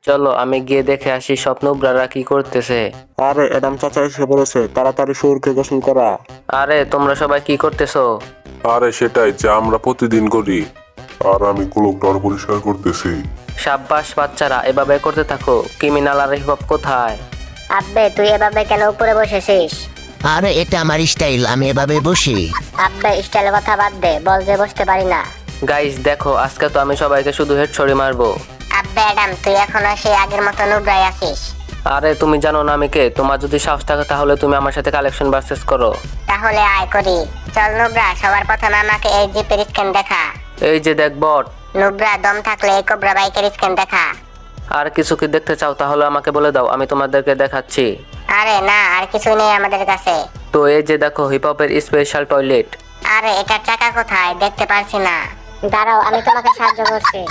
চলো আমি গিয়ে দেখে আসি সব নুবরারা কি করতেছে। আরে অ্যাডাম চাচা এসে পড়েছে, তাড়াতাড়ি শুয়োরকে গোসল করা। আরে তোমরা সবাই কি করতেছো? আরে সেটাই যা আমরা প্রতিদিন করি। আর আমি কুলকটার পরিষ্কার করতেছি। সাব্বাস বাচ্চারা, এভাবে করতে থাকো। ক্রিমিনাল আর হিপহপ কোথায়? আব্বে তুই এভাবে কেন উপরে বসেছিস? আরে এটা আমার স্টাইল, আমি এভাবে বসি। আব্বে স্টাইলের কথা বাদ দে, বল যে বসতে পারি না। গাইস দেখো, আজকে তো আমি সবাইকে শুধু হেড ছড়ি মারবো। আব্বে অ্যাডাম তুই এখনো সেই আগের মতো নুবরাই আছিস। আরে তুমি জানো না আমি কে? তোমার যদি সাহস থাকে তাহলে তুমি আমার সাথে কালেকশন ভার্সেস করো। তাহলে আয় করি। চল নুবরা, সবার প্রথমে আমাকে এই জিপের স্ক্যান দেখা। এই যে দেখ বট। নুবরা দম থাকলে এই কোবরা বাইকের স্ক্যান দেখা। আর কিছু কি দেখতে চাও তাহলে আমাকে বলে দাও, আমি তোমাদেরকে দেখাচ্ছি। আরে না, আর কিছু নেই আমাদের কাছে। তো এই যে দেখো হিপহপের স্পেশাল টয়লেট। আরে এটার চাকা কোথায়? দেখতে পারছি না। দাঁড়াও, আমি তোমাকে সাহায্য করছি।